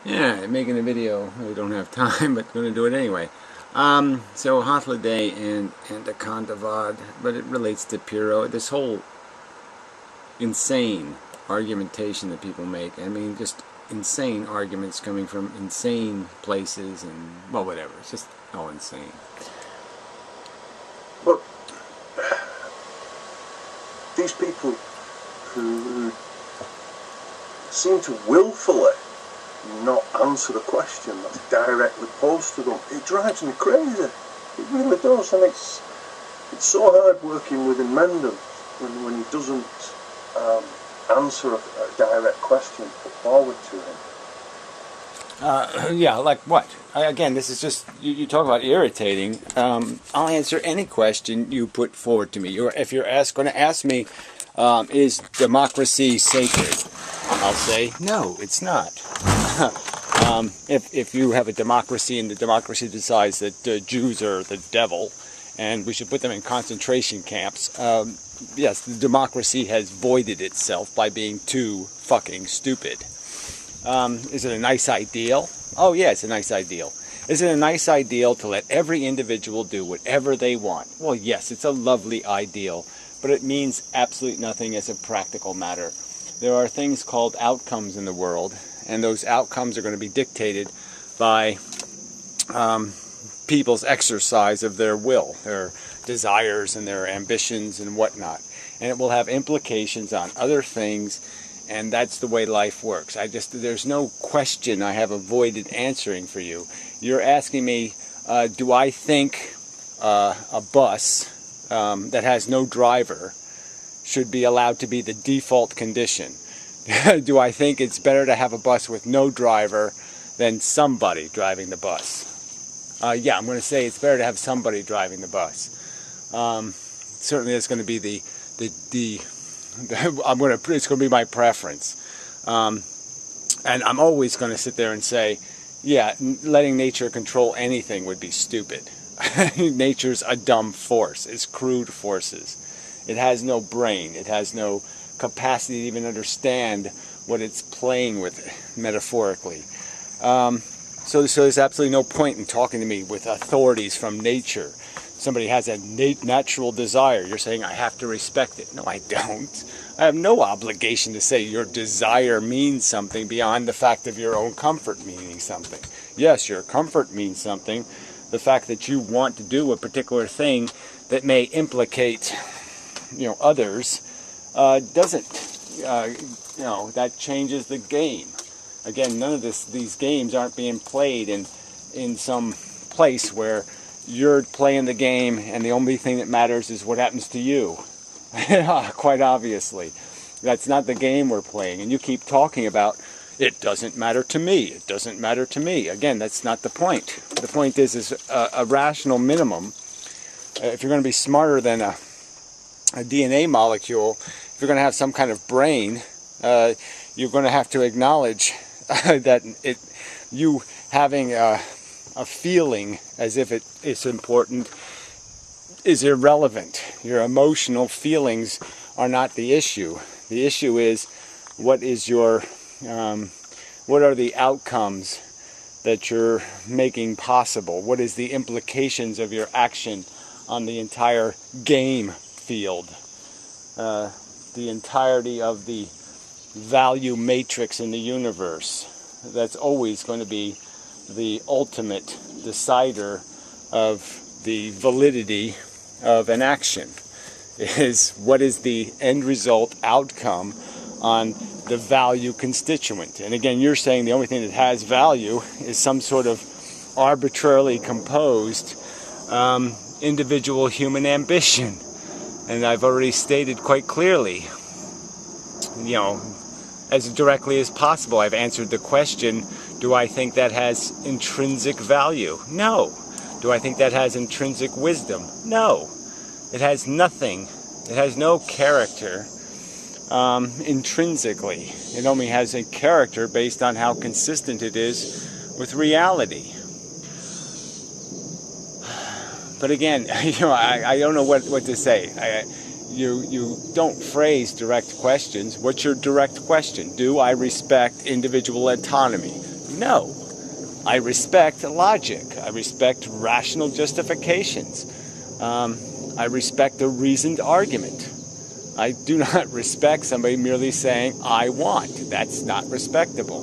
Yeah, making a video. I don't have time, but going to do it anyway. So holiday and the Kandavad, but it relates to Piro. This whole insane argumentation that people make. I mean, just insane arguments coming from insane places and, well, whatever. It's just all insane. But these people who seem to willfully not answer the question that's directly posed to them, it drives me crazy. It really does, and it's so hard working with Inmendham when he doesn't answer a direct question put forward to him. Yeah, like what? Again, this is just, you talk about irritating. I'll answer any question you put forward to me. If you're going to ask me, is democracy sacred? I'll say, no, it's not. If you have a democracy and the democracy decides that Jews are the devil and we should put them in concentration camps, yes, the democracy has voided itself by being too fucking stupid. Is it a nice ideal? Oh yeah, it's a nice ideal. Is it a nice ideal to let every individual do whatever they want? Well, yes, it's a lovely ideal, but it means absolutely nothing as a practical matter. There are things called outcomes in the world, and those outcomes are going to be dictated by people's exercise of their will, their desires and their ambitions and whatnot. And it will have implications on other things, and that's the way life works. There's no question I have avoided answering for you. You're asking me, do I think a bus that has no driver should be allowed to be the default condition? Do I think it's better to have a bus with no driver than somebody driving the bus? Yeah, I'm going to say it's better to have somebody driving the bus. Certainly, it's going to be it's going to be my preference, and I'm always going to sit there and say, yeah, letting nature control anything would be stupid. Nature's a dumb force. It's crude forces. It has no brain. It has no capacity to even understand what it's playing with, metaphorically. So there's absolutely no point in talking to me with authorities from nature. Somebody has a natural desire. You're saying I have to respect it. No, I don't. I have no obligation to say your desire means something beyond the fact of your own comfort meaning something. Yes, your comfort means something. The fact that you want to do a particular thing that may implicate, others, doesn't, that changes the game. Again, none of these games aren't being played in some place where you're playing the game and the only thing that matters is what happens to you. Quite obviously. That's not the game we're playing. And you keep talking about, it doesn't matter to me, it doesn't matter to me. Again, that's not the point. The point is a rational minimum. If you're going to be smarter than a DNA molecule, if you're going to have some kind of brain, you're going to have to acknowledge that you having a feeling as if it's important is irrelevant. Your emotional feelings are not the issue. The issue is what are the outcomes that you're making possible? What is the implications of your action on the entire game field? The entirety of the value matrix in the universe. That's always going to be the ultimate decider of the validity of an action. Is what is the end result outcome on the value constituent. And again, you're saying the only thing that has value is some sort of arbitrarily composed individual human ambition. And I've already stated quite clearly, as directly as possible, I've answered the question, do I think that has intrinsic value? No. Do I think that has intrinsic wisdom? No. It has nothing. It has no character intrinsically. It only has a character based on how consistent it is with reality. But again, I don't know what to say. You don't phrase direct questions. What's your direct question? Do I respect individual autonomy? No. I respect logic. I respect rational justifications. I respect a reasoned argument. I do not respect somebody merely saying, I want. That's not respectable.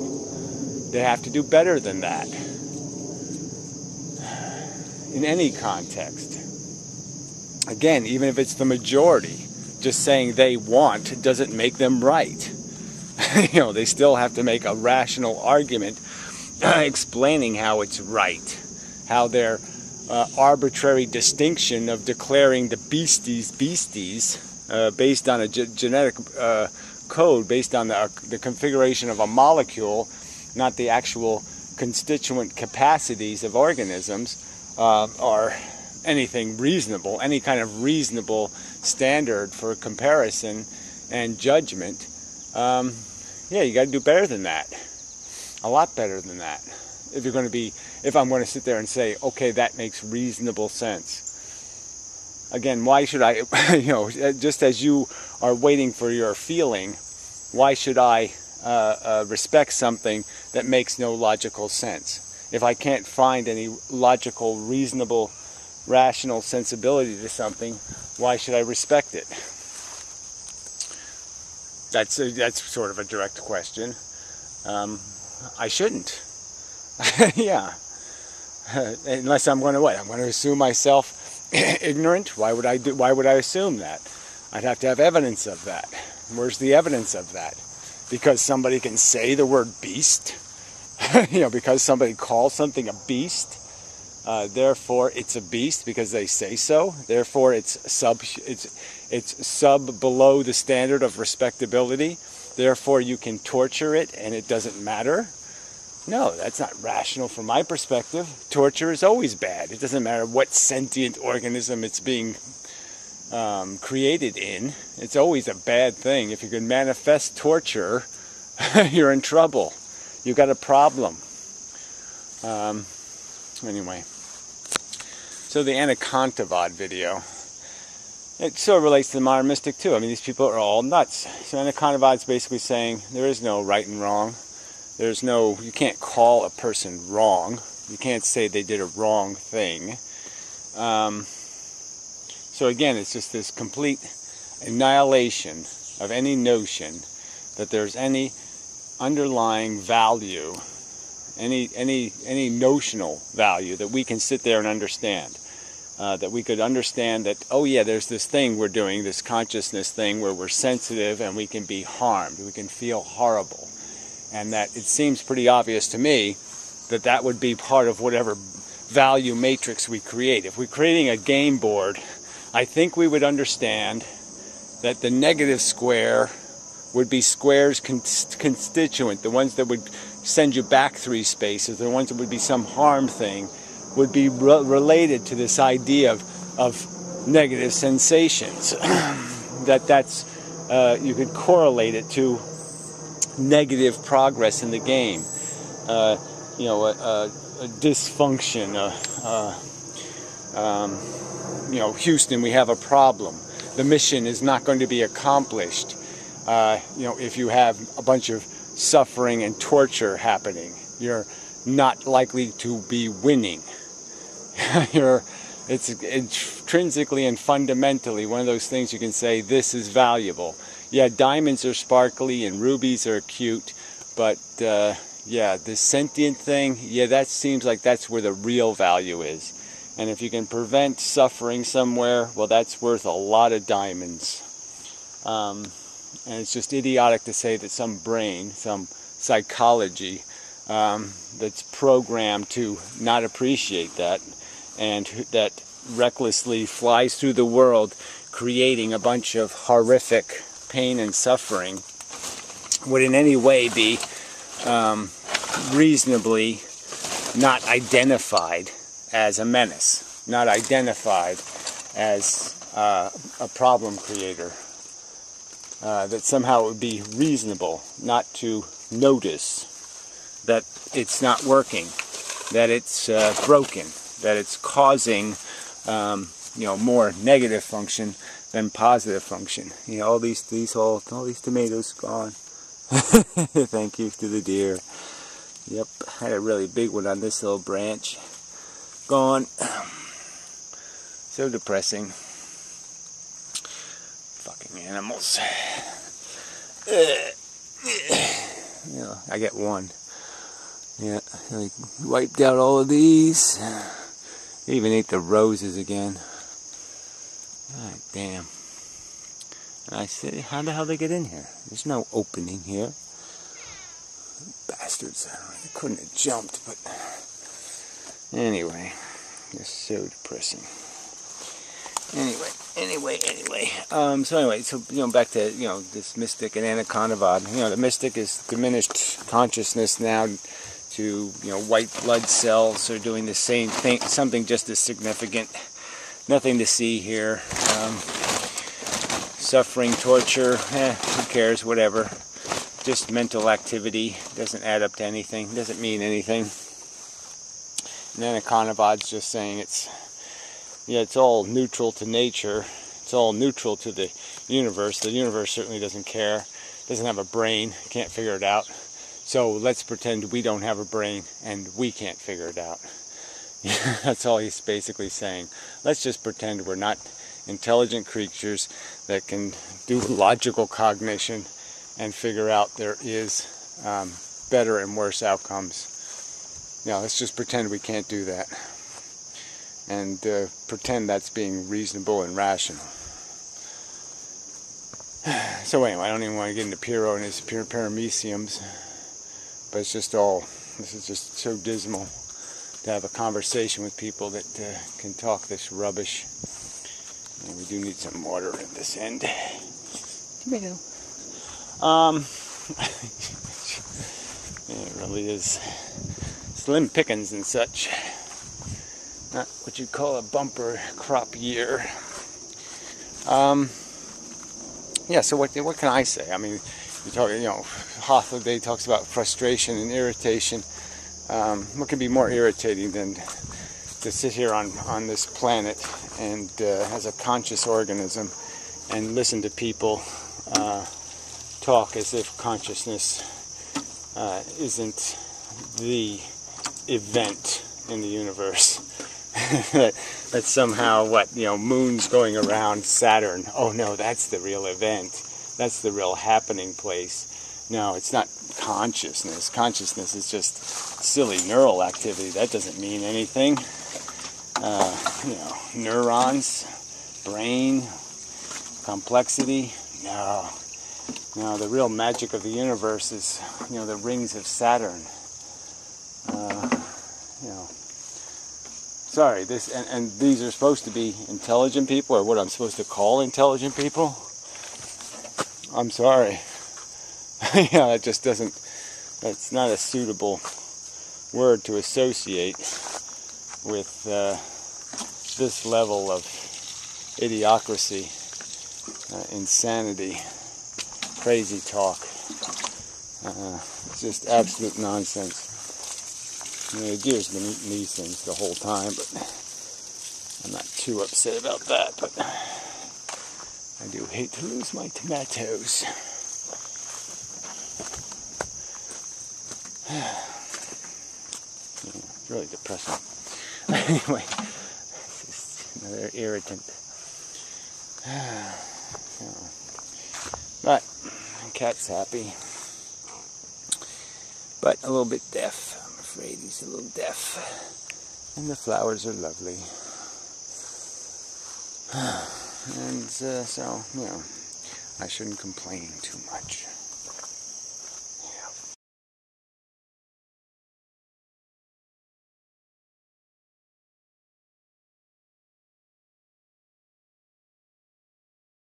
They have to do better than that. In any context. Again, even if it's the majority, just saying they want doesn't make them right. They still have to make a rational argument explaining how it's right, how their arbitrary distinction of declaring the beasties based on a genetic code, based on the configuration of a molecule, not the actual constituent capacities of organisms, are anything reasonable, any kind of reasonable standard for comparison and judgment. Yeah, you got to do better than that. A lot better than that. If I'm going to sit there and say, okay, that makes reasonable sense. Again, why should I, just as you are waiting for your feeling, why should I respect something that makes no logical sense? If I can't find any logical, reasonable, rational sensibility to something, why should I respect it? That's sort of a direct question. I shouldn't. Yeah. Unless I'm going to what? I'm going to assume myself ignorant? Why would I assume that? I'd have to have evidence of that. Where's the evidence of that? Because somebody can say the word beast? Because somebody calls something a beast, therefore it's a beast because they say so. Therefore it's sub below the standard of respectability. Therefore you can torture it and it doesn't matter. No, that's not rational from my perspective. Torture is always bad. It doesn't matter what sentient organism it's being created in. It's always a bad thing. If you can manifest torture, you're in trouble. You've got a problem. Anyway. So the Anacontavod video, it sort of relates to the modern mystic too. I mean, these people are all nuts. So Anacontavod's basically saying there is no right and wrong. You can't call a person wrong. You can't say they did a wrong thing. So again, it's just this complete annihilation of any notion that there's any underlying value, any notional value that we can sit there and understand. That we could understand that, oh yeah, there's this thing we're doing, this consciousness thing where we're sensitive and we can be harmed, we can feel horrible. And that it seems pretty obvious to me that that would be part of whatever value matrix we create. If we're creating a game board, I think we would understand that the negative square would be squares constituent, the ones that would send you back 3 spaces, the ones that would be some harm thing, would be related to this idea of negative sensations. That's you could correlate it to negative progress in the game. A dysfunction. Houston, we have a problem. The mission is not going to be accomplished. If you have a bunch of suffering and torture happening, you're not likely to be winning. It's intrinsically and fundamentally one of those things you can say, this is valuable. Yeah, diamonds are sparkly and rubies are cute, but this sentient thing, that seems like that's where the real value is. And if you can prevent suffering somewhere, well, that's worth a lot of diamonds. And it's just idiotic to say that some brain, some psychology that's programmed to not appreciate that, and that recklessly flies through the world creating a bunch of horrific pain and suffering, would in any way be reasonably not identified as a menace, not identified as a problem creator. That somehow it would be reasonable not to notice that it's not working, that it's broken, that it's causing more negative function than positive function. All these tomatoes gone. Thank you to the deer. Yep, had a really big one on this little branch. Gone. So depressing. Fucking animals. Yeah, I get one. Yeah, I wiped out all of these. They even ate the roses again. God damn. And I said, how the hell did they get in here? There's no opening here. Bastards. They couldn't have jumped, but anyway, it's so depressing. So back to, this mystic and Anaconda. The mystic is diminished consciousness now to, white blood cells are doing the same thing, something just as significant. Nothing to see here. Suffering, torture, who cares, whatever. Just mental activity, doesn't add up to anything, doesn't mean anything. And Anaconda's just saying it's all neutral to nature, it's all neutral to the universe. The universe certainly doesn't care, doesn't have a brain, can't figure it out. So let's pretend we don't have a brain and we can't figure it out. That's all he's basically saying. Let's just pretend we're not intelligent creatures that can do logical cognition and figure out there is better and worse outcomes. Let's just pretend we can't do that. And pretend that's being reasonable and rational. So anyway, I don't even want to get into Pyrrho and his parameciums, but it's just this is just so dismal to have a conversation with people that can talk this rubbish. And we do need some water at this end. Tomato. It really is slim pickings and such. Not what you'd call a bumper crop year. So what can I say? I mean, you talk, Hofstadter talks about frustration and irritation. What can be more irritating than to sit here on this planet and as a conscious organism and listen to people talk as if consciousness isn't the event in the universe. that somehow, moon's going around Saturn. Oh no, that's the real event. That's the real happening place. No, it's not consciousness. Consciousness is just silly neural activity. That doesn't mean anything. Neurons, brain, complexity. No, the real magic of the universe is, the rings of Saturn. Sorry, and these are supposed to be intelligent people, or what I'm supposed to call intelligent people? I'm sorry. That just doesn't, that's not a suitable word to associate with this level of idiocracy, insanity, crazy talk. It's just absolute nonsense. The deer's been eating these things the whole time, but I'm not too upset about that. But I do hate to lose my tomatoes. It's really depressing. Anyway, it's just another irritant. But cat's happy, but a little bit deaf. I'm afraid he's a little deaf. And the flowers are lovely. And so, I shouldn't complain too much.